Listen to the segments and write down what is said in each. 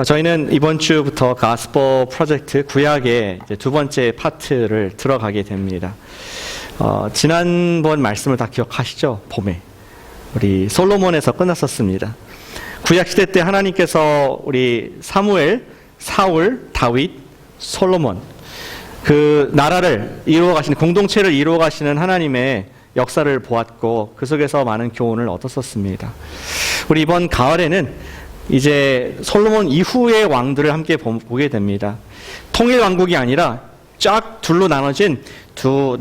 저희는 이번 주부터 가스퍼 프로젝트 구약의 이제 두 번째 파트를 들어가게 됩니다. 지난번 말씀을 다 기억하시죠? 봄에 우리 솔로몬에서 끝났었습니다. 구약 시대 때 하나님께서 우리 사무엘, 사울, 다윗, 솔로몬 그 나라를 이루어 가시는, 공동체를 이루어 가시는 하나님의 역사를 보았고 그 속에서 많은 교훈을 얻었었습니다. 우리 이번 가을에는 이제 솔로몬 이후의 왕들을 함께 보게 됩니다. 통일 왕국이 아니라 쫙 둘로 나눠진 두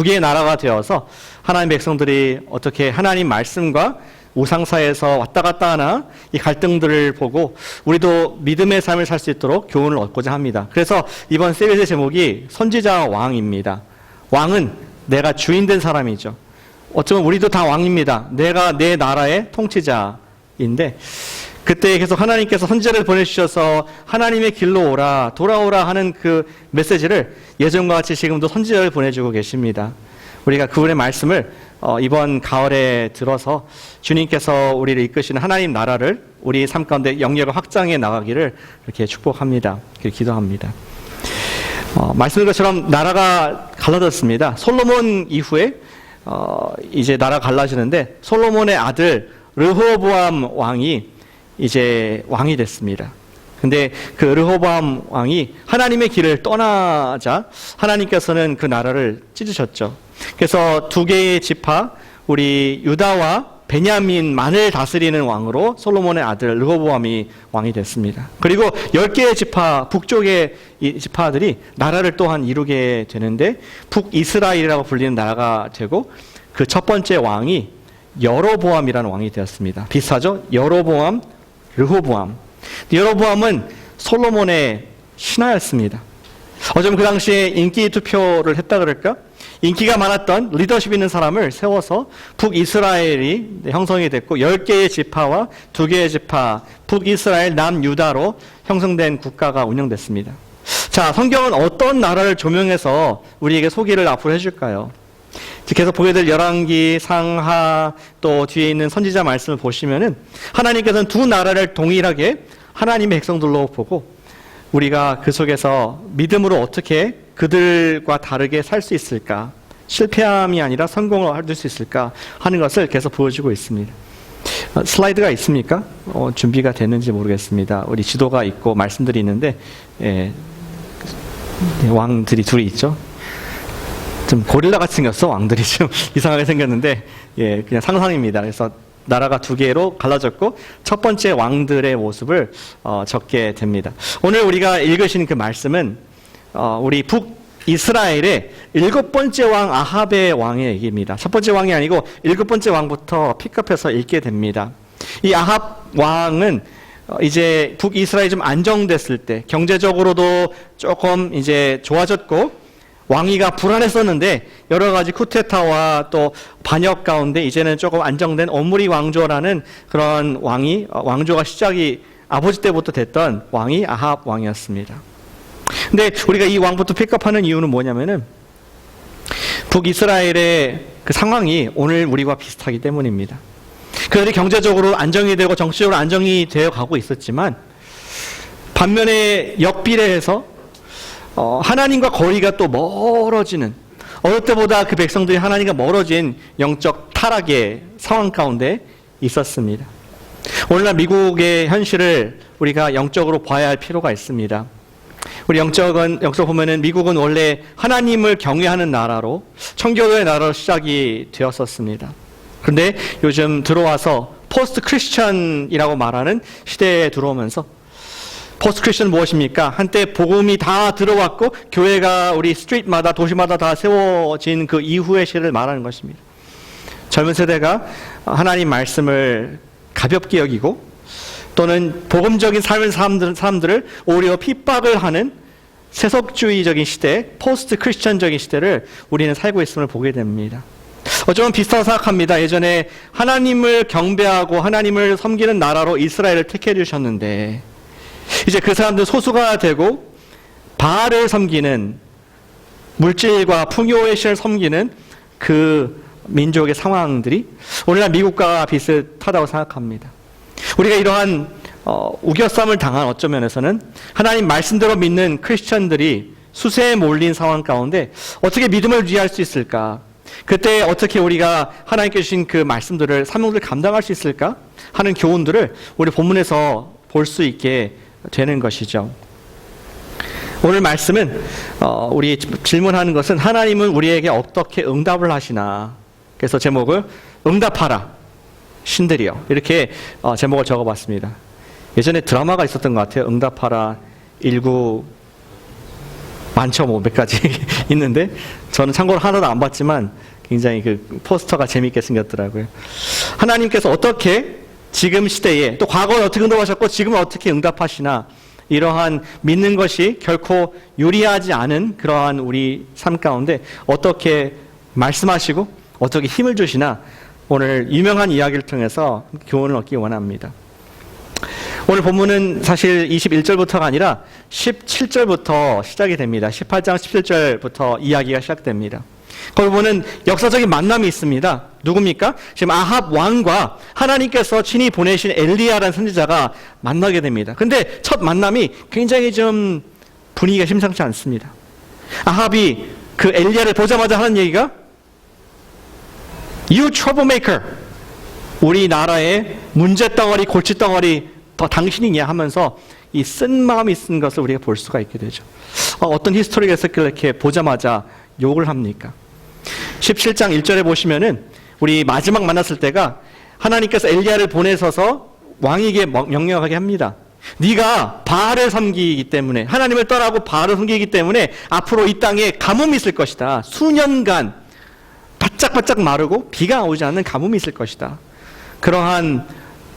개의 나라가 되어서 하나님 백성들이 어떻게 하나님 말씀과 우상사에서 왔다 갔다 하나 이 갈등들을 보고 우리도 믿음의 삶을 살 수 있도록 교훈을 얻고자 합니다. 그래서 이번 시리즈의 제목이 선지자 왕입니다. 왕은 내가 주인 된 사람이죠. 어쩌면 우리도 다 왕입니다. 내가 내 나라의 통치자인데 그때 계속 하나님께서 선지자를 보내주셔서 하나님의 길로 오라, 돌아오라 하는 그 메시지를 예전과 같이 지금도 선지자를 보내주고 계십니다. 우리가 그분의 말씀을 이번 가을에 들어서 주님께서 우리를 이끄시는 하나님 나라를 우리 삶 가운데 영역을 확장해 나가기를 이렇게 축복합니다. 기도합니다. 말씀드린 것처럼 나라가 갈라졌습니다. 솔로몬 이후에 이제 나라가 갈라지는데 솔로몬의 아들 르호보암 왕이 이제 왕이 됐습니다. 근데 그 르호보암 왕이 하나님의 길을 떠나자 하나님께서는 그 나라를 찢으셨죠. 그래서 두 개의 지파, 우리 유다와 베냐민만을 다스리는 왕으로 솔로몬의 아들 르호보암이 왕이 됐습니다. 그리고 10개의 지파, 북쪽의 이 지파들이 나라를 또한 이루게 되는데 북이스라엘이라고 불리는 나라가 되고 그 첫 번째 왕이 여로보암이라는 왕이 되었습니다. 비슷하죠? 여로보암, 르호보암. 여로보암은 솔로몬의 신하였습니다. 어쩌면 그 당시에 인기 투표를 했다 그럴까? 인기가 많았던 리더십 있는 사람을 세워서 북이스라엘이 형성이 됐고 10개의 지파와 2개의 지파, 북이스라엘, 남유다로 형성된 국가가 운영됐습니다. 자, 성경은 어떤 나라를 조명해서 우리에게 소개를 앞으로 해줄까요? 계속 보게 될 열왕기, 상하, 또 뒤에 있는 선지자 말씀을 보시면은 하나님께서는 두 나라를 동일하게 하나님의 백성들로 보고 우리가 그 속에서 믿음으로 어떻게 그들과 다르게 살 수 있을까, 실패함이 아니라 성공을 얻을 수 있을까 하는 것을 계속 보여주고 있습니다. 슬라이드가 있습니까? 준비가 됐는지 모르겠습니다. 우리 지도가 있고 말씀들이 있는데 왕들이 둘이 있죠. 좀 고릴라 같이 생겼어. 왕들이 좀 이상하게 생겼는데 그냥 상상입니다. 그래서 나라가 두 개로 갈라졌고 첫 번째 왕들의 모습을 적게 됩니다. 오늘 우리가 읽으신 그 말씀은 우리 북이스라엘의 7번째 왕 아합의 왕의 얘기입니다. 첫 번째 왕이 아니고 7번째 왕부터 픽업해서 읽게 됩니다. 이 아합 왕은 이제 북이스라엘이 좀 안정됐을 때 경제적으로도 조금 이제 좋아졌고 왕위가 불안했었는데 여러 가지 쿠데타와 또 반역 가운데 이제는 조금 안정된 오므리 왕조라는 그런 왕조가 시작이 아버지 때부터 됐던 왕이 아합 왕이었습니다. 근데 우리가 이 왕부터 픽업하는 이유는 뭐냐면은 북이스라엘의 그 상황이 오늘 우리와 비슷하기 때문입니다. 그들이 경제적으로 안정이 되고 정치적으로 안정이 되어 가고 있었지만 반면에 역비례해서 하나님과 거리가 또 멀어지는, 어느 때보다 그 백성들이 하나님과 멀어진 영적 타락의 상황 가운데 있었습니다. 오늘날 미국의 현실을 우리가 영적으로 봐야 할 필요가 있습니다. 우리 영적으로 보면은 미국은 원래 하나님을 경외하는 나라로, 청교도의 나라로 시작이 되었었습니다. 그런데 요즘 들어와서 포스트 크리스천이라고 말하는 시대에 들어오면서 포스트 크리스천 무엇입니까? 한때 복음이 다 들어왔고 교회가 우리 스트리트마다 도시마다 다 세워진 그 이후의 시를 말하는 것입니다. 젊은 세대가 하나님 말씀을 가볍게 여기고 또는 복음적인 삶을 사람들을 오히려 핍박을 하는 세속주의적인 시대, 포스트 크리스천적인 시대를 우리는 살고 있음을 보게 됩니다. 어쩌면 비슷하다고 생각합니다. 예전에 하나님을 경배하고 하나님을 섬기는 나라로 이스라엘을 택해 주셨는데 이제 그 사람들 소수가 되고 바알을 섬기는, 물질과 풍요의 신을 섬기는 그 민족의 상황들이 오늘날 미국과 비슷하다고 생각합니다. 우리가 이러한 우겨쌈을 당한 어쩌 면에서는 하나님 말씀대로 믿는 크리스천들이 수세에 몰린 상황 가운데 어떻게 믿음을 유지할 수 있을까? 그때 어떻게 우리가 하나님께 주신 그 말씀들을 사명을 감당할 수 있을까? 하는 교훈들을 우리 본문에서 볼 수 있게 되는 것이죠. 오늘 말씀은 우리 질문하는 것은 하나님은 우리에게 어떻게 응답을 하시나? 그래서 제목을 응답하라 신들이여 이렇게 제목을 적어봤습니다. 예전에 드라마가 있었던 것 같아요. 응답하라 19 많죠, 뭐 몇 가지 있는데 저는 참고로 하나도 안 봤지만 굉장히 그 포스터가 재미있게 생겼더라고요. 하나님께서 어떻게 지금 시대에 또 과거에 어떻게 응답하셨고 지금은 어떻게 응답하시나 이러한 믿는 것이 결코 유리하지 않은 그러한 우리 삶 가운데 어떻게 말씀하시고 어떻게 힘을 주시나 오늘 유명한 이야기를 통해서 교훈을 얻기 원합니다. 오늘 본문은 사실 21절부터가 아니라 17절부터 시작이 됩니다. 18장 17절부터 이야기가 시작됩니다. 거기 보면 역사적인 만남이 있습니다. 누굽니까? 지금 아합 왕과 하나님께서 친히 보내신 엘리야라는 선지자가 만나게 됩니다. 근데 첫 만남이 굉장히 좀 분위기가 심상치 않습니다. 아합이 그 엘리야를 보자마자 하는 얘기가 You troublemaker. 우리나라의 문제덩어리, 골칫덩어리 더 당신이냐 하면서 이 쓴 마음이 쓴 것을 우리가 볼 수가 있게 되죠. 어떤 히스토리가 있었길래 이렇게 보자마자 욕을 합니까? 17장 1절에 보시면은 우리 마지막 만났을 때가 하나님께서 엘리야를 보내셔서 왕에게 명령하게 합니다. 네가 바알을 섬기기 때문에 하나님을 떠나고 바알을 섬기기 때문에 앞으로 이 땅에 가뭄이 있을 것이다. 수년간 바짝바짝 마르고 비가 오지 않는 가뭄이 있을 것이다. 그러한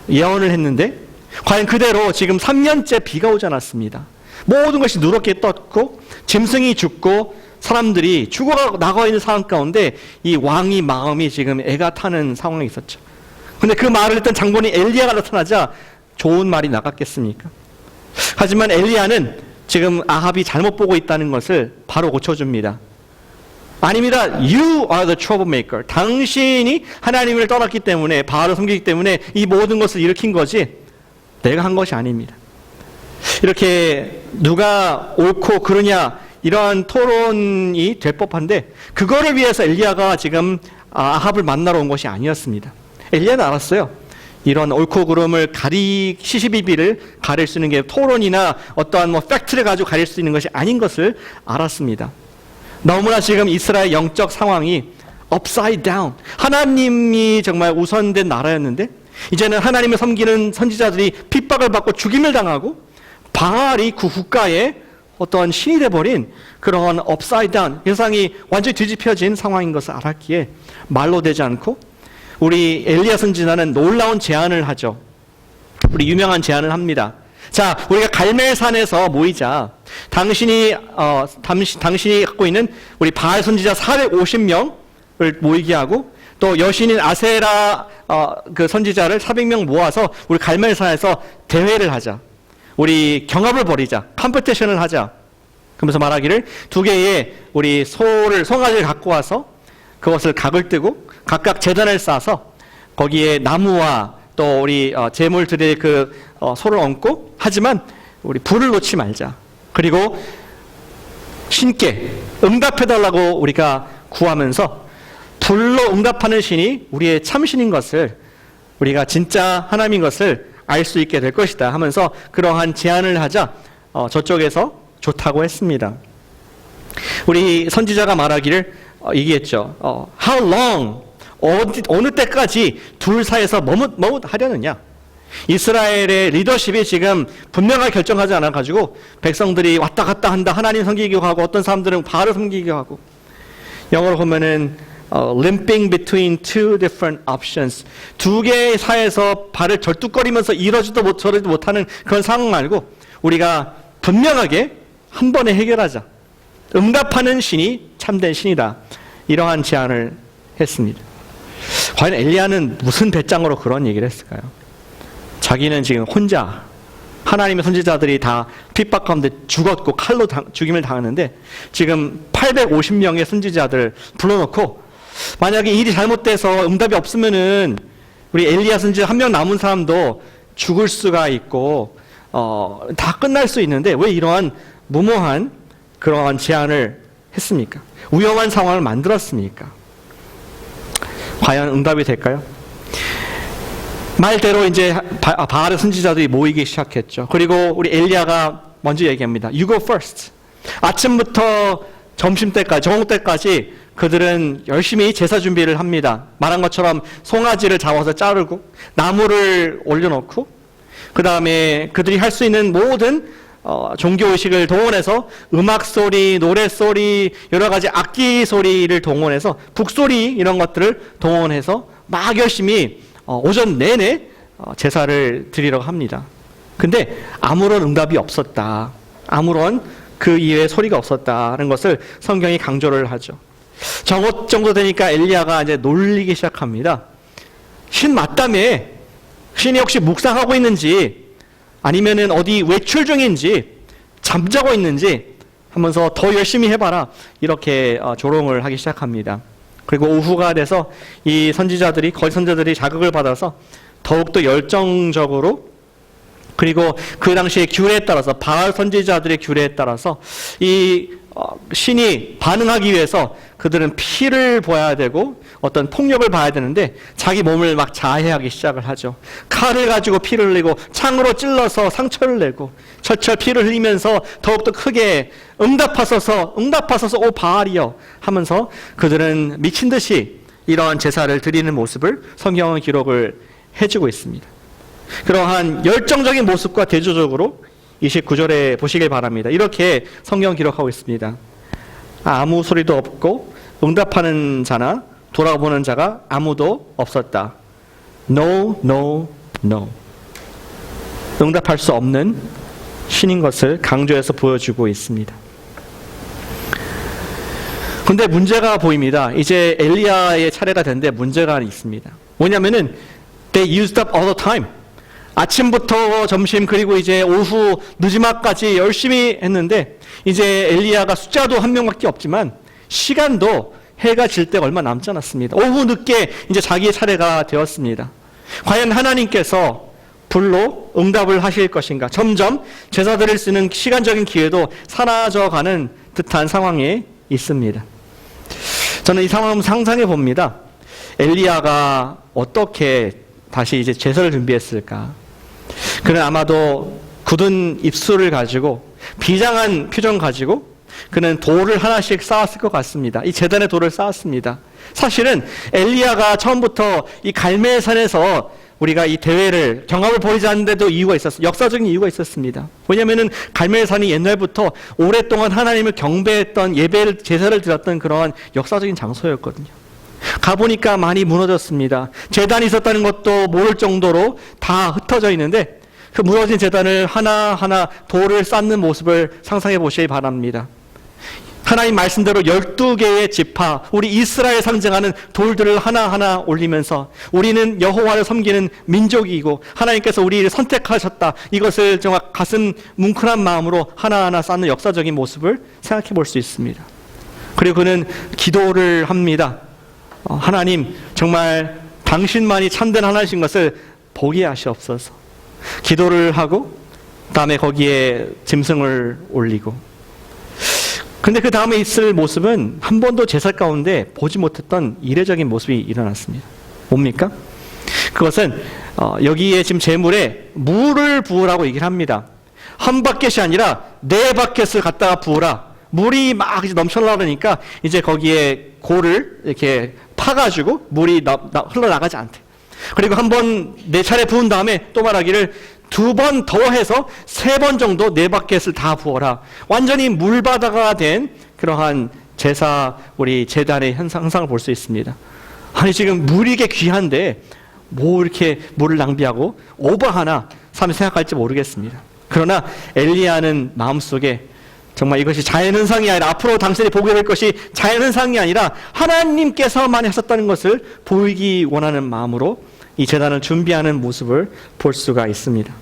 예언을 했는데 과연 그대로 지금 3년째 비가 오지 않았습니다. 모든 것이 누렇게 떴고 짐승이 죽고 사람들이 죽어 나가 있는 상황 가운데 이 왕이 마음이 지금 애가 타는 상황이 있었죠. 근데 그 말을 했던 장본인 엘리야가 나타나자 좋은 말이 나갔겠습니까? 하지만 엘리야는 지금 아합이 잘못 보고 있다는 것을 바로 고쳐줍니다. 아닙니다. You are the troublemaker. 당신이 하나님을 떠났기 때문에 바알을 섬기기 때문에 이 모든 것을 일으킨 거지 내가 한 것이 아닙니다. 이렇게 누가 옳고 그르냐 이러한 토론이 될 법한데 그거를 위해서 엘리야가 지금 아합을 만나러 온 것이 아니었습니다. 엘리야는 알았어요. 이런 옳고 그름을 시시비비를 가릴 수 있는 게 토론이나 어떠한 팩트를 가지고 가릴 수 있는 것이 아닌 것을 알았습니다. 너무나 지금 이스라엘 영적 상황이 upside down. 하나님이 정말 우선된 나라였는데 이제는 하나님을 섬기는 선지자들이 핍박을 받고 죽임을 당하고 바알이 그 국가에 어떤 신이 돼버린 그런 upside down, 세상이 완전히 뒤집혀진 상황인 것을 알았기에 말로 되지 않고 우리 엘리야 선지자는 놀라운 제안을 하죠. 우리 유명한 제안을 합니다. 자, 우리가 갈멜산에서 모이자. 당신이 갖고 있는 우리 바알 선지자 450명을 모이게 하고 또 여신인 아세라 그 선지자를 400명 모아서 우리 갈멜산에서 대회를 하자. 우리 경합을 벌이자. 컴피티션을 하자. 그러면서 말하기를 두 개의 우리 송아지를 갖고 와서 그것을 각을 뜨고 각각 제단을 쌓아서 거기에 나무와 또 우리 제물 드릴 그 소를 얹고 하지만 우리 불을 놓지 말자. 그리고 신께 응답해달라고 우리가 구하면서 불로 응답하는 신이 우리의 참신인 것을 우리가 진짜 하나님인 것을 알 수 있게 될 것이다 하면서 그러한 제안을 하자 저쪽에서 좋다고 했습니다. 우리 선지자가 말하기를 얘기했죠. How long? 어느 때까지 둘 사이에서 머뭇하려느냐? 이스라엘의 리더십이 지금 분명하게 결정하지 않아가지고 백성들이 왔다 갔다 한다. 하나님 섬기기도 하고 어떤 사람들은 바알을 섬기기도 하고 영어로 보면은 limping between two different options. 두 개의 사이에서 발을 절뚝거리면서 이러지도 저러지도 못하는 그런 상황 말고 우리가 분명하게 한 번에 해결하자. 응답하는 신이 참된 신이다. 이러한 제안을 했습니다. 과연 엘리야는 무슨 배짱으로 그런 얘기를 했을까요? 자기는 지금 혼자 하나님의 선지자들이 다 핍박 가운데 죽었고 칼로 죽임을 당하는데 지금 850명의 선지자들 불러놓고 만약에 일이 잘못돼서 응답이 없으면은 우리 엘리야 선지자 한 명 남은 사람도 죽을 수가 있고 다 끝날 수 있는데 왜 이러한 무모한 그러한 제안을 했습니까? 위험한 상황을 만들었습니까? 과연 응답이 될까요? 말대로 이제 바알의 선지자들이 모이기 시작했죠. 그리고 우리 엘리야가 먼저 얘기합니다. You go first. 아침부터 점심때까지, 저녁 때까지 그들은 열심히 제사 준비를 합니다. 말한 것처럼 송아지를 잡아서 자르고 나무를 올려놓고 그 다음에 그들이 할 수 있는 모든 종교의식을 동원해서 음악 소리, 노래 소리, 여러 가지 악기 소리를 동원해서 북소리 이런 것들을 동원해서 막 열심히 오전 내내 제사를 드리려고 합니다. 근데 아무런 응답이 없었다. 아무런 그 이외의 소리가 없었다는 것을 성경이 강조를 하죠. 저것 정도 되니까 엘리야가 이제 놀리기 시작합니다. 신 맞다며? 신이 혹시 묵상하고 있는지 아니면은 어디 외출 중인지 잠자고 있는지 하면서 더 열심히 해봐라. 이렇게 조롱을 하기 시작합니다. 그리고 오후가 돼서 이 선지자들이, 거짓 선지자들이 자극을 받아서 더욱더 열정적으로 그리고 그 당시의 규례에 따라서 바알 선지자들의 규례에 따라서 이 신이 반응하기 위해서 그들은 피를 보아야 되고 어떤 폭력을 봐야 되는데 자기 몸을 막 자해하기 시작을 하죠. 칼을 가지고 피를 흘리고 창으로 찔러서 상처를 내고 철철 피를 흘리면서 더욱더 크게 응답하소서 오 바알이여 하면서 그들은 미친 듯이 이러한 제사를 드리는 모습을 성경은 기록을 해주고 있습니다. 그러한 열정적인 모습과 대조적으로 29절에 보시길 바랍니다. 이렇게 성경 기록하고 있습니다. 아무 소리도 없고 응답하는 자나 돌아보는 자가 아무도 없었다. No, no, no. 응답할 수 없는 신인 것을 강조해서 보여주고 있습니다. 근데 문제가 보입니다. 이제 엘리야의 차례가 됐는데 문제가 있습니다. 뭐냐면은 they used up all the time. 아침부터 점심 그리고 이제 오후 늦지막까지 열심히 했는데 이제 엘리야가 숫자도 한 명밖에 없지만 시간도 해가 질 때가 얼마 남지 않았습니다. 오후 늦게 이제 자기의 차례가 되었습니다. 과연 하나님께서 불로 응답을 하실 것인가? 점점 제사 드릴 수 있는 시간적인 기회도 사라져가는 듯한 상황에 있습니다. 저는 이 상황을 상상해 봅니다. 엘리야가 어떻게 다시 이제 제사를 준비했을까? 그는 아마도 굳은 입술을 가지고 비장한 표정 가지고 그는 돌을 하나씩 쌓았을 것 같습니다. 이 제단의 돌을 쌓았습니다. 사실은 엘리야가 처음부터 이 갈멜산에서 우리가 이 대회를 경합을 벌이지 않는데도 이유가 있었어요. 역사적인 이유가 있었습니다. 왜냐하면 갈멜산이 옛날부터 오랫동안 하나님을 경배했던 예배를 제사를 드렸던 그러한 역사적인 장소였거든요. 가보니까 많이 무너졌습니다. 제단이 있었다는 것도 모를 정도로 다 흩어져 있는데 그 무너진 제단을 하나하나 돌을 쌓는 모습을 상상해 보시기 바랍니다. 하나님 말씀대로 12개의 지파, 우리 이스라엘 상징하는 돌들을 하나하나 올리면서 우리는 여호와를 섬기는 민족이고 하나님께서 우리를 선택하셨다. 이것을 정말 가슴 뭉클한 마음으로 하나하나 쌓는 역사적인 모습을 생각해 볼 수 있습니다. 그리고 그는 기도를 합니다. 하나님, 정말 당신만이 참된 하나님이신 것을 보게 하시옵소서. 기도를 하고 다음에 거기에 짐승을 올리고 근데 그 다음에 있을 모습은 한 번도 제사 가운데 보지 못했던 이례적인 모습이 일어났습니다. 뭡니까? 그것은 여기에 지금 제물에 물을 부으라고 얘기를 합니다. 한 바켓이 아니라 4바켓을 갖다가 부으라. 물이 막 이제 넘쳐나니까 이제 거기에 고를 이렇게 파가지고 물이 흘러나가지 않대. 그리고 한 번 4차례 부은 다음에 또 말하기를 2번 더 해서 3번 정도 4바켓을 다 부어라. 완전히 물바다가 된 그러한 제사, 우리 제단의 형상을 볼 수 있습니다. 아니 지금 물이 이게 귀한데 뭐 이렇게 물을 낭비하고 오버하나 사람이 생각할지 모르겠습니다. 그러나 엘리야는 마음속에 정말 이것이 자연현상이 아니라 앞으로 당신이 보게 될 것이 자연현상이 아니라 하나님께서만 하셨다는 것을 보이기 원하는 마음으로 이 제단을 준비하는 모습을 볼 수가 있습니다.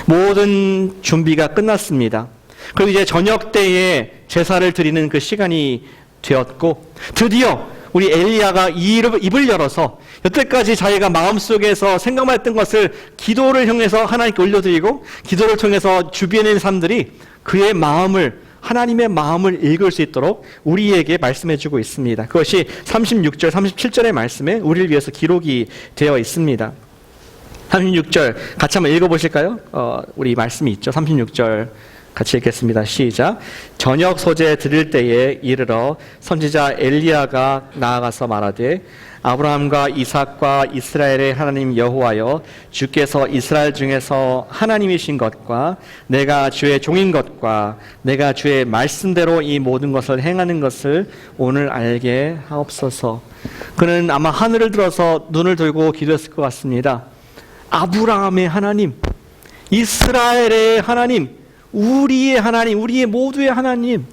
모든 준비가 끝났습니다. 그리고 이제 저녁 때에 제사를 드리는 그 시간이 되었고 드디어 우리 엘리야가 입을 열어서 여태까지 자기가 마음속에서 생각만 했던 것을 기도를 향해서 하나님께 올려드리고 기도를 통해서 주변에 있는 사람들이 그의 마음을, 하나님의 마음을 읽을 수 있도록 우리에게 말씀해주고 있습니다. 그것이 36절, 37절의 말씀에 우리를 위해서 기록이 되어 있습니다. 36절 같이 한번 읽어보실까요? 우리 말씀이 있죠. 36절 같이 읽겠습니다. 시작. 저녁 소재 드릴 때에 이르러 선지자 엘리야가 나아가서 말하되 아브라함과 이삭과 이스라엘의 하나님 여호와여, 주께서 이스라엘 중에서 하나님이신 것과 내가 주의 종인 것과 내가 주의 말씀대로 이 모든 것을 행하는 것을 오늘 알게 하옵소서. 그는 아마 하늘을 들어서 눈을 들고 기도했을 것 같습니다. 아브라함의 하나님, 이스라엘의 하나님, 우리의 하나님, 우리의 모두의 하나님,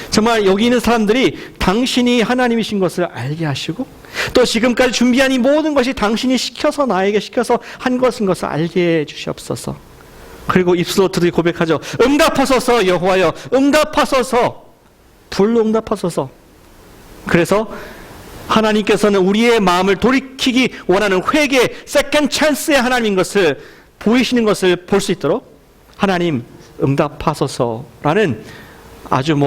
정말 여기 있는 사람들이 당신이 하나님이신 것을 알게 하시고 또 지금까지 준비한 이 모든 것이 당신이 시켜서 나에게 시켜서 한 것인 것을 알게 해 주시옵소서. 그리고 입술로 들이 고백하죠. 응답하소서 여호와여, 응답하소서, 불로 응답하소서. 그래서 하나님께서는 우리의 마음을 돌이키기 원하는 회개, 세컨드 찬스의 하나님인 것을 보이시는 것을 볼 수 있도록 하나님 응답하소서라는 아주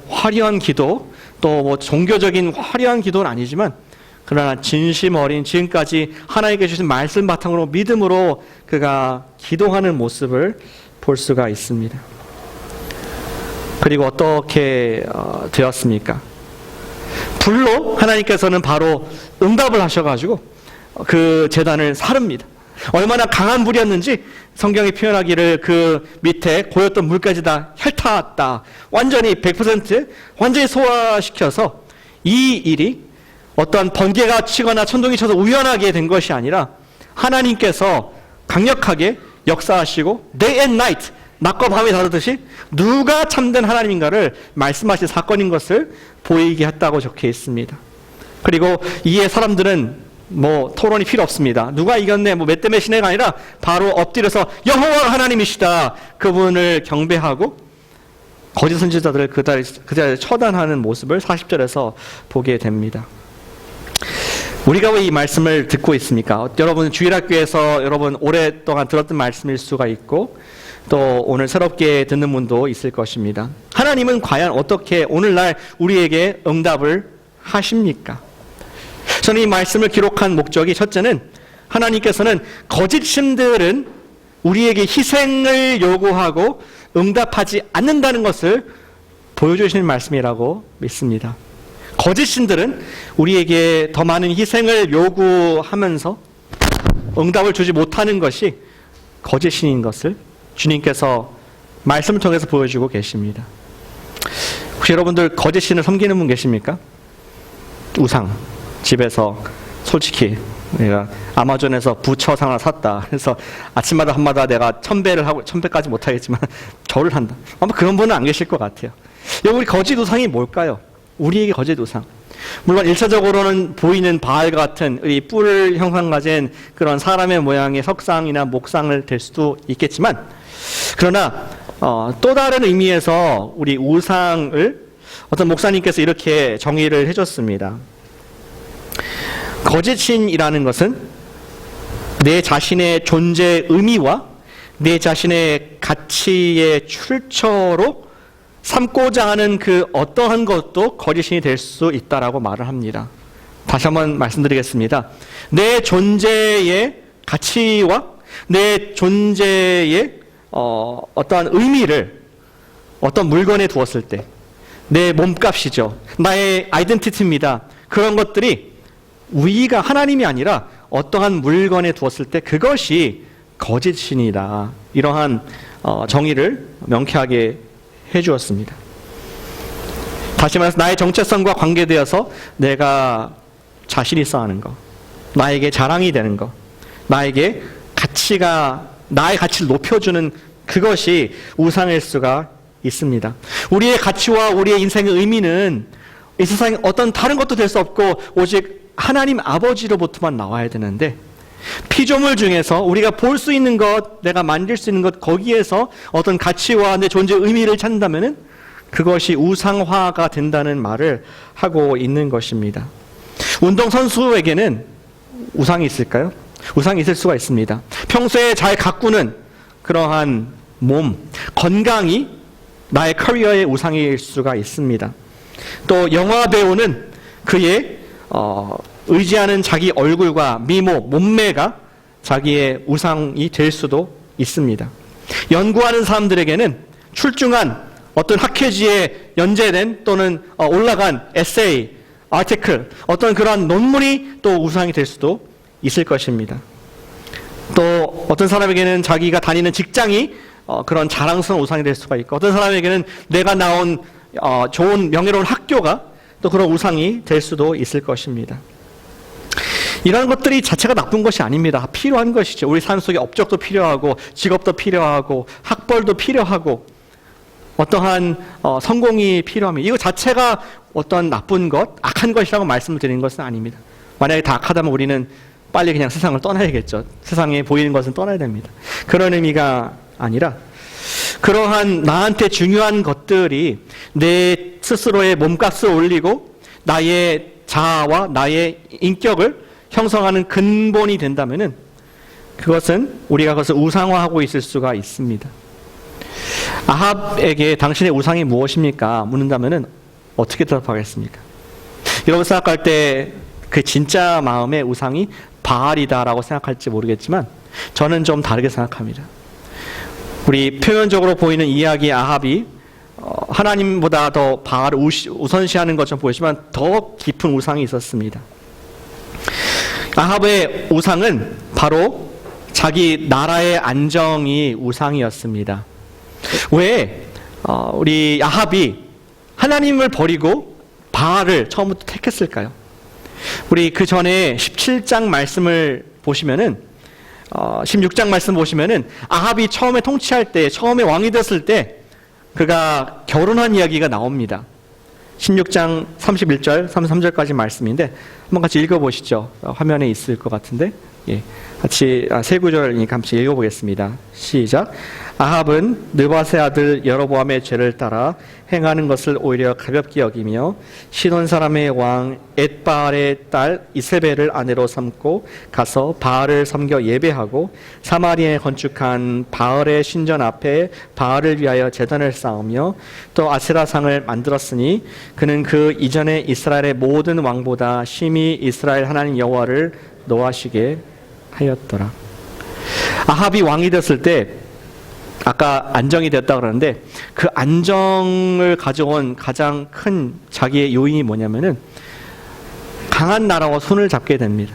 화려한 기도, 또 종교적인 화려한 기도는 아니지만 그러나 진심 어린 지금까지 하나님께 주신 말씀 바탕으로 믿음으로 그가 기도하는 모습을 볼 수가 있습니다. 그리고 어떻게 되었습니까? 불로 하나님께서는 바로 응답을 하셔가지고 그 제단을 사릅니다. 얼마나 강한 불이었는지 성경이 표현하기를 그 밑에 고였던 물까지 다 핥았다. 완전히 100% 완전히 소화시켜서 이 일이 어떤 번개가 치거나 천둥이 쳐서 우연하게 된 것이 아니라 하나님께서 강력하게 역사하시고 day and night, 낮과 밤이 다르듯이 누가 참된 하나님인가를 말씀하신 사건인 것을 보이게 했다고 적혀 있습니다. 그리고 이에 사람들은 토론이 필요 없습니다. 누가 이겼네, 몇 대 몇이네가 아니라 바로 엎드려서 여호와 하나님이시다, 그분을 경배하고 거짓 선지자들을 그 자리에 처단하는 모습을 40절에서 보게 됩니다. 우리가 왜 이 말씀을 듣고 있습니까? 여러분 주일학교에서 여러분 오랫동안 들었던 말씀일 수가 있고 또 오늘 새롭게 듣는 분도 있을 것입니다. 하나님은 과연 어떻게 오늘날 우리에게 응답을 하십니까? 저는 이 말씀을 기록한 목적이 첫째는 하나님께서는 거짓 신들은 우리에게 희생을 요구하고 응답하지 않는다는 것을 보여주시는 말씀이라고 믿습니다. 거짓 신들은 우리에게 더 많은 희생을 요구하면서 응답을 주지 못하는 것이 거짓 신인 것을 주님께서 말씀을 통해서 보여주고 계십니다. 혹시 여러분들 거짓 신을 섬기는 분 계십니까? 우상, 집에서 솔직히 내가 아마존에서 부처상 하나 샀다. 그래서 아침마다 한마다 내가 1000배를 하고 1000배까지 못하겠지만 절을 한다. 아마 그런 분은 안 계실 것 같아요. 우리 거짓 우상이 뭘까요? 우리에게 거짓 우상. 물론 1차적으로는 보이는 바알 같은 이 뿔 형상 가진 그런 사람의 모양의 석상이나 목상을 될 수도 있겠지만 그러나 또 다른 의미에서 우리 우상을 어떤 목사님께서 이렇게 정의를 해줬습니다. 거짓신이라는 것은 내 자신의 존재의 의미와 내 자신의 가치의 출처로 삼고자 하는 그 어떠한 것도 거짓신이 될 수 있다라고 말을 합니다. 다시 한번 말씀드리겠습니다. 내 존재의 가치와 내 존재의 어떠한 의미를 어떤 물건에 두었을 때 내 몸값이죠. 나의 아이덴티티입니다. 그런 것들이 우리가 하나님이 아니라 어떠한 물건에 두었을 때 그것이 거짓신이다. 이러한 정의를 명쾌하게 해주었습니다. 다시 말해서 나의 정체성과 관계되어서 내가 자신 있어 하는 것, 나에게 자랑이 되는 것, 나에게 나의 가치를 높여주는 그것이 우상일 수가 있습니다. 우리의 가치와 우리의 인생의 의미는 이 세상에 어떤 다른 것도 될 수 없고 오직 하나님 아버지로부터만 나와야 되는데 피조물 중에서 우리가 볼 수 있는 것, 내가 만질 수 있는 것, 거기에서 어떤 가치와 내 존재의 의미를 찾는다면 그것이 우상화가 된다는 말을 하고 있는 것입니다. 운동선수에게는 우상이 있을까요? 우상이 있을 수가 있습니다. 평소에 잘 가꾸는 그러한 몸, 건강이 나의 커리어의 우상일 수가 있습니다. 또 영화 배우는 그의 의지하는 자기 얼굴과 미모, 몸매가 자기의 우상이 될 수도 있습니다. 연구하는 사람들에게는 출중한 어떤 학회지에 연재된 또는 올라간 에세이, 아티클, 어떤 그러한 논문이 또 우상이 될 수도 있을 것입니다. 또 어떤 사람에게는 자기가 다니는 직장이 그런 자랑스러운 우상이 될 수가 있고, 어떤 사람에게는 내가 나온 좋은 명예로운 학교가 또 그런 우상이 될 수도 있을 것입니다. 이런 것들이 자체가 나쁜 것이 아닙니다. 필요한 것이죠. 우리 삶 속에 업적도 필요하고 직업도 필요하고 학벌도 필요하고 어떠한 성공이 필요합니다. 이거 자체가 어떤 나쁜 것, 악한 것이라고 말씀을 드리는 것은 아닙니다. 만약에 다 악하다면 우리는 빨리 그냥 세상을 떠나야겠죠. 세상에 보이는 것은 떠나야 됩니다. 그런 의미가 아니라 그러한 나한테 중요한 것들이 내 스스로의 몸값을 올리고 나의 자아와 나의 인격을 형성하는 근본이 된다면은 그것은 우리가 그것을 우상화하고 있을 수가 있습니다. 아합에게 당신의 우상이 무엇입니까? 묻는다면은 어떻게 대답하겠습니까? 여러분 생각할 때 그 진짜 마음의 우상이 바알이다라고 생각할지 모르겠지만 저는 좀 다르게 생각합니다. 우리 표면적으로 보이는 이야기 아합이 하나님보다 더 바알을 우선시하는 것처럼 보이지만 더 깊은 우상이 있었습니다. 아합의 우상은 바로 자기 나라의 안정이 우상이었습니다. 왜 우리 아합이 하나님을 버리고 바알을 처음부터 택했을까요? 우리 그 전에 17장 말씀을 보시면은 16장 말씀 보시면은 아합이 처음에 통치할 때, 처음에 왕이 됐을 때 그가 결혼한 이야기가 나옵니다. 16장 31절, 33절까지 말씀인데 한번 같이 읽어보시죠. 화면에 있을 것 같은데 같이 세 구절이니까 같이 읽어보겠습니다. 시작. 아합은 느밧의 아들 여로보암의 죄를 따라 행하는 것을 오히려 가볍게 여기며 시돈 사람의 왕 엣바알의 딸 이세벨을 아내로 삼고 가서 바알을 섬겨 예배하고 사마리아에 건축한 바알의 신전 앞에 바알을 위하여 제단을 쌓으며 또 아세라상을 만들었으니 그는 그 이전에 이스라엘의 모든 왕보다 심히 이스라엘 하나님 여호와를 노하시게 하였더라. 아합이 왕이 됐을 때 아까 안정이 됐다 그러는데 그 안정을 가져온 가장 큰 자기의 요인이 뭐냐면은 강한 나라와 손을 잡게 됩니다.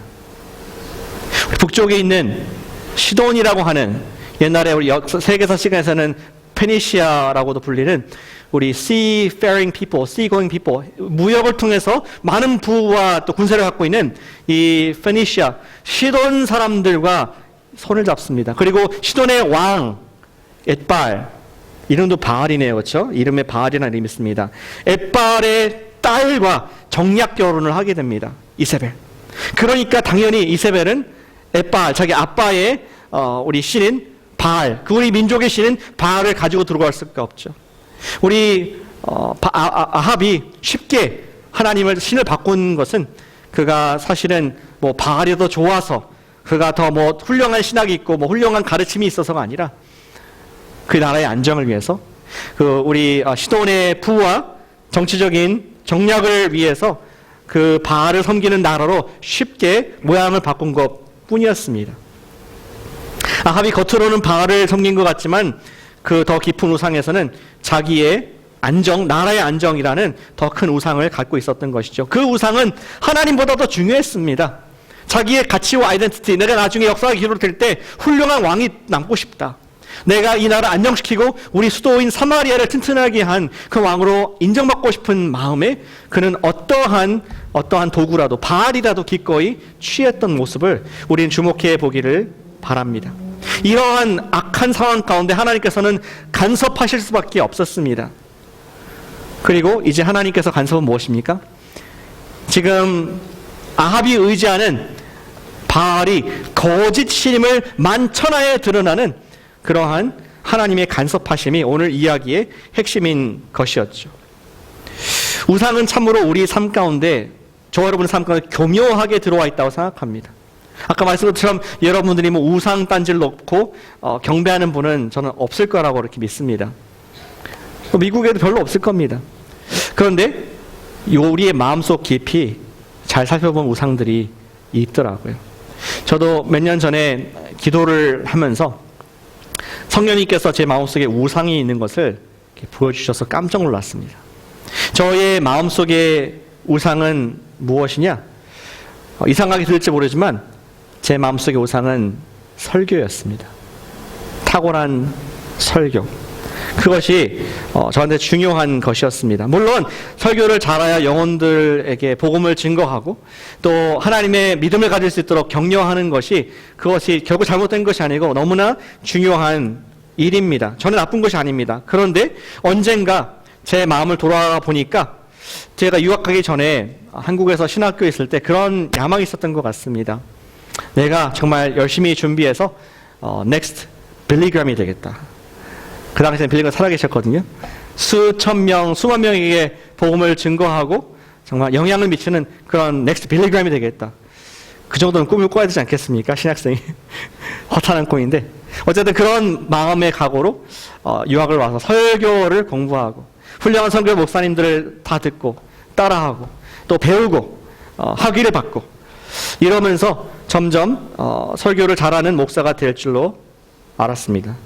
북쪽에 있는 시돈이라고 하는 옛날에 우리 세계사 시간에서는 페니시아라고도 불리는 우리 seafaring people, seagoing people, 무역을 통해서 많은 부와 또 군세를 갖고 있는 이 페니시아, 시돈 사람들과 손을 잡습니다. 그리고 시돈의 왕 엣바알, 이름도 바알이네요, 그렇죠? 이름에 바알이라는 이름이 있습니다. 엣바알의 딸과 정략 결혼을 하게 됩니다. 이세벨. 그러니까 당연히 이세벨은 엣바알, 자기 아빠의 우리 신인 바알, 그 우리 민족의 신인 바알을 가지고 들어갈 수가 없죠. 우리 아합이 쉽게 하나님을 신을 바꾼 것은 그가 사실은 뭐 바알이 더 좋아서 그가 더 뭐 훌륭한 신학이 있고 뭐 훌륭한 가르침이 있어서가 아니라 그 나라의 안정을 위해서 그 우리 시돈의 부와 정치적인 정략을 위해서 그 바알을 섬기는 나라로 쉽게 모양을 바꾼 것 뿐이었습니다. 아합이 겉으로는 바알을 섬긴 것 같지만 그 더 깊은 우상에서는 자기의 안정, 나라의 안정이라는 더 큰 우상을 갖고 있었던 것이죠. 그 우상은 하나님보다 더 중요했습니다. 자기의 가치와 아이덴티티, 내가 나중에 역사가 기록될 때 훌륭한 왕이 남고 싶다. 내가 이 나라 안정시키고 우리 수도인 사마리아를 튼튼하게 한 그 왕으로 인정받고 싶은 마음에 그는 어떠한 도구라도 바알이라도 기꺼이 취했던 모습을 우리는 주목해 보기를 바랍니다. 이러한 악한 상황 가운데 하나님께서는 간섭하실 수밖에 없었습니다. 그리고 이제 하나님께서 간섭은 무엇입니까? 지금 아합이 의지하는 바알이 거짓 신임을 만천하에 드러나는 그러한 하나님의 간섭하심이 오늘 이야기의 핵심인 것이었죠. 우상은 참으로 우리 삶 가운데, 저와 여러분의 삶 가운데 교묘하게 들어와 있다고 생각합니다. 아까 말씀드린 것처럼 여러분들이 뭐 우상 딴지를 놓고 경배하는 분은 저는 없을 거라고 그렇게 믿습니다. 미국에도 별로 없을 겁니다. 그런데 우리의 마음속 깊이 잘 살펴본 우상들이 있더라고요. 저도 몇 년 전에 기도를 하면서 성령님께서 제 마음속에 우상이 있는 것을 보여주셔서 깜짝 놀랐습니다. 저의 마음속의 우상은 무엇이냐? 이상하게 들릴지 모르지만 제 마음속의 우상은 설교였습니다. 탁월한 설교. 그것이 저한테 중요한 것이었습니다. 물론 설교를 잘해야 영혼들에게 복음을 증거하고 또 하나님의 믿음을 가질 수 있도록 격려하는 것이, 그것이 결국 잘못된 것이 아니고 너무나 중요한 일입니다. 저는 나쁜 것이 아닙니다. 그런데 언젠가 제 마음을 돌아가 보니까 제가 유학하기 전에 한국에서 신학교에 있을 때 그런 야망이 있었던 것 같습니다. 내가 정말 열심히 준비해서 next 빌리그램이 되겠다. 그 당시에 빌리그램 살아계셨거든요. 수천 명, 수만 명에게 복음을 증거하고 정말 영향을 미치는 그런 next 빌리그램이 되겠다. 그 정도는 꿈을 꿔야 되지 않겠습니까? 신학생이. 허탄한 꿈인데 어쨌든 그런 마음의 각오로 유학을 와서 설교를 공부하고 훌륭한 선교 목사님들을 다 듣고 따라하고 또 배우고 학위를 받고 이러면서 점점 설교를 잘하는 목사가 될 줄로 알았습니다.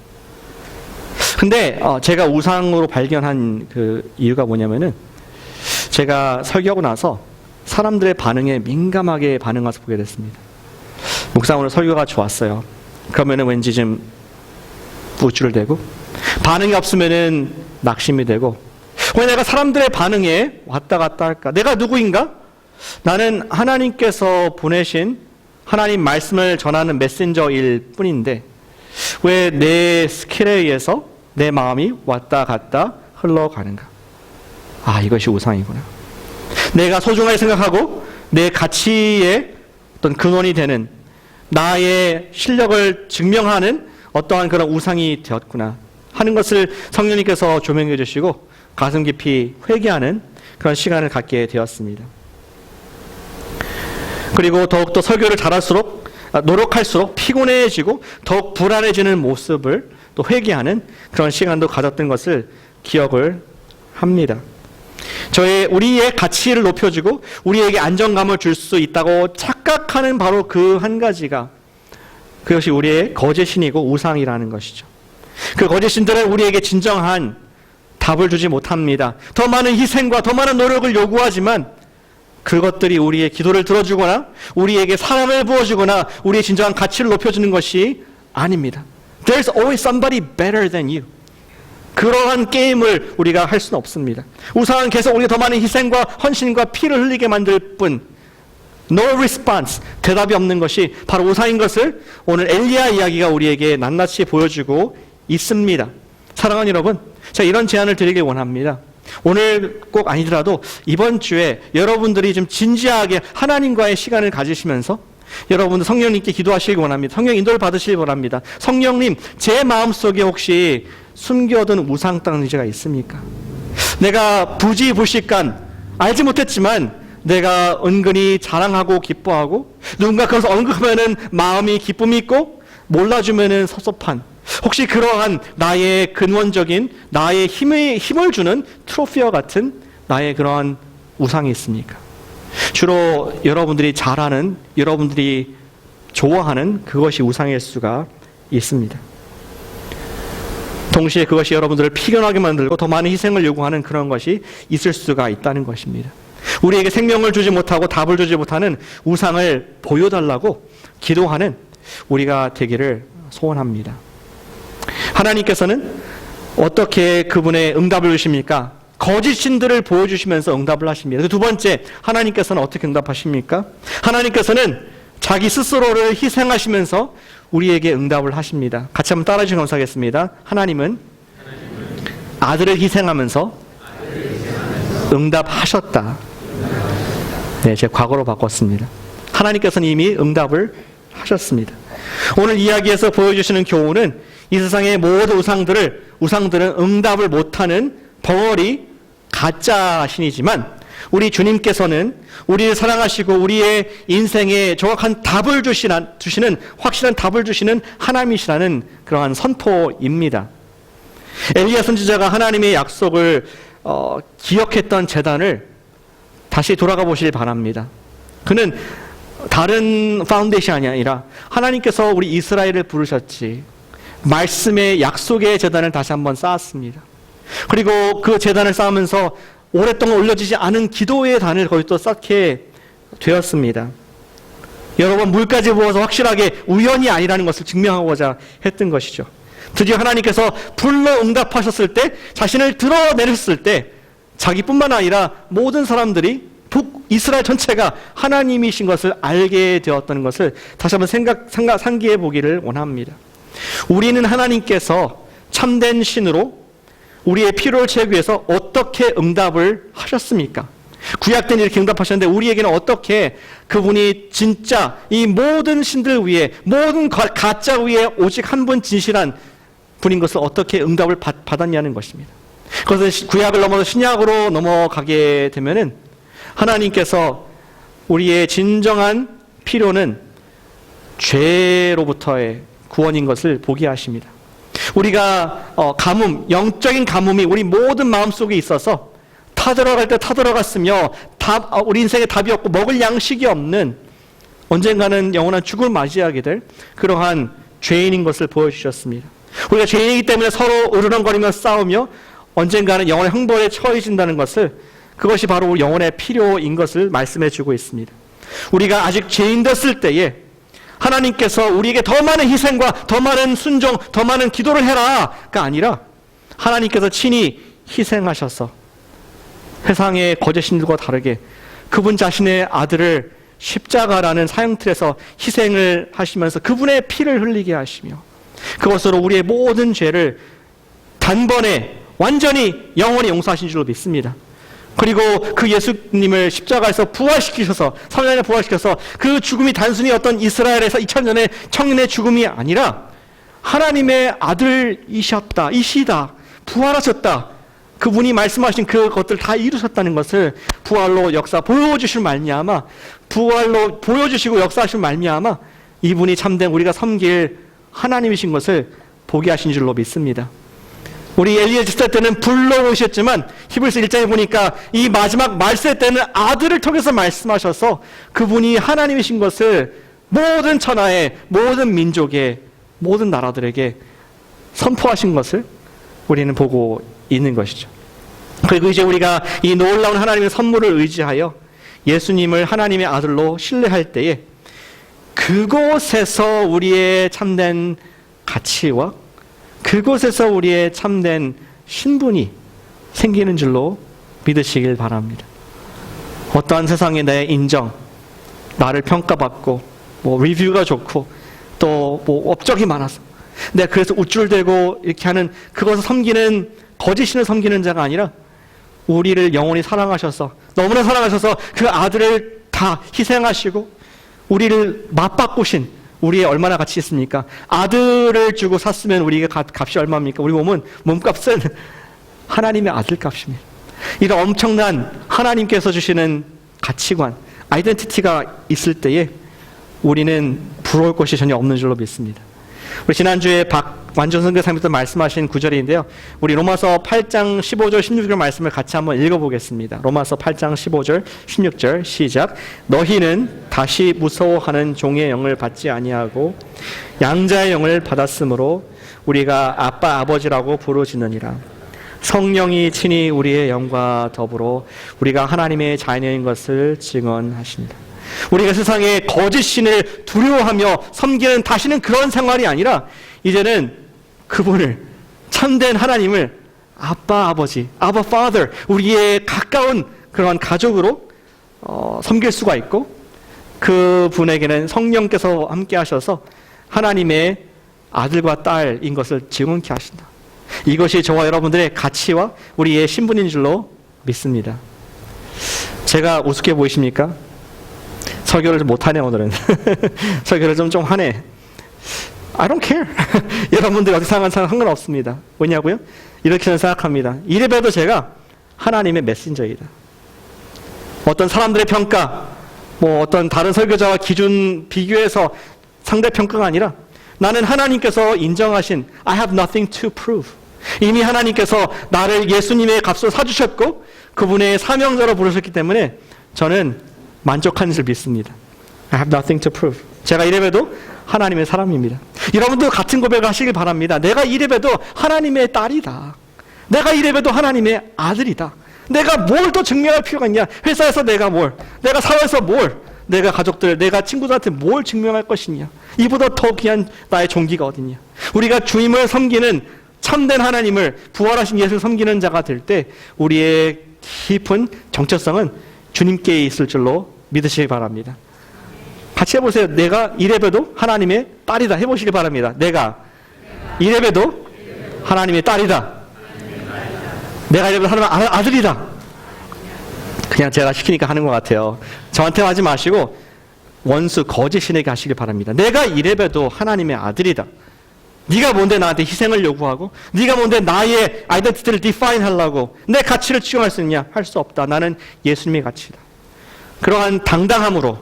근데 제가 우상으로 발견한 그 이유가 뭐냐면은 제가 설교하고 나서 사람들의 반응에 민감하게 반응해서 보게 됐습니다. 목사 오늘 설교가 좋았어요. 그러면은 왠지 좀 우쭐대고, 반응이 없으면은 낙심이 되고, 왜 내가 사람들의 반응에 왔다 갔다 할까? 내가 누구인가? 나는 하나님께서 보내신 하나님 말씀을 전하는 메신저일 뿐인데 왜 내 스킬에 의해서 내 마음이 왔다 갔다 흘러가는가? 아, 이것이 우상이구나. 내가 소중하게 생각하고 내 가치의 어떤 근원이 되는 나의 실력을 증명하는 어떠한 그런 우상이 되었구나 하는 것을 성령님께서 조명해 주시고 가슴 깊이 회개하는 그런 시간을 갖게 되었습니다. 그리고 더욱더 설교를 잘할수록, 노력할수록 피곤해지고 더욱 불안해지는 모습을 또 회개하는 그런 시간도 가졌던 것을 기억을 합니다. 우리의 가치를 높여주고 우리에게 안정감을 줄 수 있다고 착각하는 바로 그 한 가지가, 그것이 우리의 거짓신이고 우상이라는 것이죠. 그 거짓신들은 우리에게 진정한 답을 주지 못합니다. 더 많은 희생과 더 많은 노력을 요구하지만 그것들이 우리의 기도를 들어주거나 우리에게 사랑을 부어주거나 우리의 진정한 가치를 높여주는 것이 아닙니다. There's always somebody better than you. 그러한 게임을 우리가 할 수는 없습니다. 우상은 계속 우리가 더 많은 희생과 헌신과 피를 흘리게 만들 뿐 no response, 대답이 없는 것이 바로 우상인 것을 오늘 엘리야 이야기가 우리에게 낱낱이 보여주고 있습니다. 사랑하는 여러분, 제가 이런 제안을 드리길 원합니다. 오늘 꼭 아니더라도 이번 주에 여러분들이 좀 진지하게 하나님과의 시간을 가지시면서 여러분들 성령님께 기도하시길 원합니다. 성령 인도를 받으시길 원합니다. 성령님, 제 마음속에 혹시 숨겨둔 우상 덩어리가 있습니까? 내가 부지불식간 알지 못했지만 내가 은근히 자랑하고 기뻐하고 누군가 그것을 언급하면은 마음이 기쁨이 있고 몰라주면은 섭섭한, 혹시 그러한 나의 근원적인 나의 힘을 주는 트로피와 같은 나의 그러한 우상이 있습니까? 주로 여러분들이 잘하는, 여러분들이 좋아하는 그것이 우상일 수가 있습니다. 동시에 그것이 여러분들을 피곤하게 만들고 더 많은 희생을 요구하는 그런 것이 있을 수가 있다는 것입니다. 우리에게 생명을 주지 못하고 답을 주지 못하는 우상을 보여달라고 기도하는 우리가 되기를 소원합니다. 하나님께서는 어떻게 그분의 응답을 주십니까? 거짓 신들을 보여주시면서 응답을 하십니다. 두 번째, 하나님께서는 어떻게 응답하십니까? 하나님께서는 자기 스스로를 희생하시면서 우리에게 응답을 하십니다. 같이 한번 따라해 주시면 감사하겠습니다. 하나님은 아들을 희생하면서 응답하셨다. 네, 제가 과거로 바꿨습니다. 하나님께서는 이미 응답을 하셨습니다. 오늘 이야기에서 보여주시는 교훈은 이 세상의 모든 우상들은 응답을 못하는 벙어리 가짜 신이지만 우리 주님께서는 우리를 사랑하시고 우리의 인생에 정확한 답을 주시는 확실한 답을 주시는 하나님이시라는 그러한 선포입니다. 엘리야 선지자가 하나님의 약속을 기억했던 제단을 다시 돌아가 보시길 바랍니다. 그는 다른 파운데이션이 아니라 하나님께서 우리 이스라엘을 부르셨지 말씀의 약속의 제단을 다시 한번 쌓았습니다. 그리고 그 제단을 쌓으면서 오랫동안 올려지지 않은 기도의 단을 거기 또 쌓게 되었습니다. 여러 번 물까지 부어서 확실하게 우연이 아니라는 것을 증명하고자 했던 것이죠. 드디어 하나님께서 불로 응답하셨을 때, 자신을 드러내셨을 때 자기뿐만 아니라 모든 사람들이 북이스라엘 전체가 하나님이신 것을 알게 되었다는 것을 다시 한번 상기해 보기를 원합니다. 우리는 하나님께서 참된 신으로 우리의 필요를 채우기 위해서 어떻게 응답을 하셨습니까? 구약 때는 이렇게 응답하셨는데 우리에게는 어떻게 그분이 진짜 이 모든 신들 위에 모든 가짜 위에 오직 한 분 진실한 분인 것을 어떻게 응답을 받았냐는 것입니다. 그것은 구약을 넘어서 신약으로 넘어가게 되면은 하나님께서 우리의 진정한 필요는 죄로부터의 구원인 것을 보게 하십니다. 우리가 영적인 가뭄이 우리 모든 마음속에 있어서 타들어갈 때 타들어갔으며 우리 인생에 답이 없고 먹을 양식이 없는 언젠가는 영원한 죽음을 맞이하게 될 그러한 죄인인 것을 보여주셨습니다. 우리가 죄인이기 때문에 서로 으르렁거리며 싸우며 언젠가는 영원의 형벌에 처해진다는 것을, 그것이 바로 우리 영혼의 필요인 것을 말씀해 주고 있습니다. 우리가 아직 죄인 됐을 때에 하나님께서 우리에게 더 많은 희생과 더 많은 순종, 더 많은 기도를 해라가 아니라 하나님께서 친히 희생하셔서 세상의 거짓 신들과 다르게 그분 자신의 아들을 십자가라는 사형틀에서 희생을 하시면서 그분의 피를 흘리게 하시며 그것으로 우리의 모든 죄를 단번에 완전히 영원히 용서하신 줄로 믿습니다. 그리고 그 예수님을 십자가에서 부활시키셔서 3년에 부활시켜서 그 죽음이 단순히 어떤 이스라엘에서 2000년의 청년의 죽음이 아니라 하나님의 아들이시다, 부활하셨다, 그분이 말씀하신 그것들 다 이루셨다는 것을 부활로 보여주실 말미암아, 부활로 보여주시고 역사하실 말미암아 이분이 참된 우리가 섬길 하나님이신 것을 보게 하신 줄로 믿습니다. 우리 엘리야 집사 때는 불로 오셨지만 히브리서 1장에 보니까 이 마지막 말세 때는 아들을 통해서 말씀하셔서 그분이 하나님이신 것을 모든 천하의 모든 민족의 모든 나라들에게 선포하신 것을 우리는 보고 있는 것이죠. 그리고 이제 우리가 이 놀라운 하나님의 선물을 의지하여 예수님을 하나님의 아들로 신뢰할 때에 그곳에서 우리의 참된 가치와 그곳에서 우리의 참된 신분이 생기는 줄로 믿으시길 바랍니다. 어떠한 세상에 내 인정, 나를 평가받고 리뷰가 좋고 또 업적이 많아서 내가 그래서 우쭐대고 이렇게 하는 그것을 섬기는 거짓신을 섬기는 자가 아니라 우리를 영원히 사랑하셔서 너무나 사랑하셔서 그 아들을 다 희생하시고 우리를 맞바꾸신 우리의 얼마나 가치 있습니까? 아들을 주고 샀으면 우리에게 값이 얼마입니까? 우리 몸값은 하나님의 아들 값입니다. 이런 엄청난 하나님께서 주시는 가치관, 아이덴티티가 있을 때에 우리는 부러울 것이 전혀 없는 줄로 믿습니다. 우리 지난주에 박완전 선교사님부터 말씀하신 구절인데요. 우리 로마서 8장 15절 16절 말씀을 같이 한번 읽어보겠습니다. 로마서 8장 15절 16절 시작. 너희는 다시 무서워하는 종의 영을 받지 아니하고 양자의 영을 받았으므로 우리가 아빠 아버지라고 부르짖느니라. 성령이 친히 우리의 영과 더불어 우리가 하나님의 자녀인 것을 증언하신다. 우리가 세상의 거짓 신을 두려워하며 섬기는 다시는 그런 생활이 아니라 이제는 그분을 참된 하나님을 아빠 아버지, 아바 파더, 우리의 가까운 그런 가족으로 섬길 수가 있고 그분에게는 성령께서 함께 하셔서 하나님의 아들과 딸인 것을 증언케 하신다. 이것이 저와 여러분들의 가치와 우리의 신분인 줄로 믿습니다. 제가 우습게 보이십니까? 설교를 좀 못하네 오늘은. 설교를 좀 하네. I don't care. 여러분들이 어떻게 생각하는 상관없습니다. 왜냐고요? 이렇게 저는 생각합니다. 이래봬도 제가 하나님의 메신저이다. 어떤 사람들의 평가, 뭐 어떤 다른 설교자와 기준 비교해서 상대 평가가 아니라 나는 하나님께서 인정하신 I have nothing to prove. 이미 하나님께서 나를 예수님의 값으로 사주셨고 그분의 사명자로 부르셨기 때문에 저는 만족한 줄 믿습니다. I have nothing to prove. 제가 이래봬도 하나님의 사람입니다. 여러분도 같은 고백을 하시길 바랍니다. 내가 이래봬도 하나님의 딸이다. 내가 이래봬도 하나님의 아들이다. 내가 뭘 더 증명할 필요가 있냐? 회사에서 내가 뭘, 내가 사회에서 뭘, 내가 가족들, 내가 친구들한테 뭘 증명할 것이냐? 이보다 더 귀한 나의 종기가 어딨냐? 우리가 주님을 섬기는 참된 하나님을, 부활하신 예수를 섬기는 자가 될 때 우리의 깊은 정체성은 주님께 있을 줄로 믿으시기 바랍니다. 같이 해보세요. 내가 이래봬도 하나님의 딸이다. 해보시기 바랍니다. 내가 이래봬도 하나님의 딸이다. 내가 이래봬도 하나님의 아들이다. 그냥 제가 시키니까 하는 것 같아요. 저한테 하지 마시고 원수 거짓신에게 하시기 바랍니다. 내가 이래봬도 하나님의 아들이다. 네가 뭔데 나한테 희생을 요구하고 네가 뭔데 나의 아이덴티티를 디파인 하려고 내 가치를 추정할 수 있냐? 할 수 없다. 나는 예수님의 가치다. 그러한 당당함으로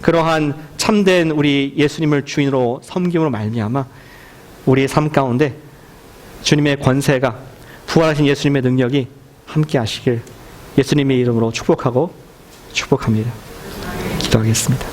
그러한 참된 우리 예수님을 주인으로 섬김으로 말미암아 우리의 삶 가운데 주님의 권세가 부활하신 예수님의 능력이 함께 하시길 예수님의 이름으로 축복하고 축복합니다. 기도하겠습니다.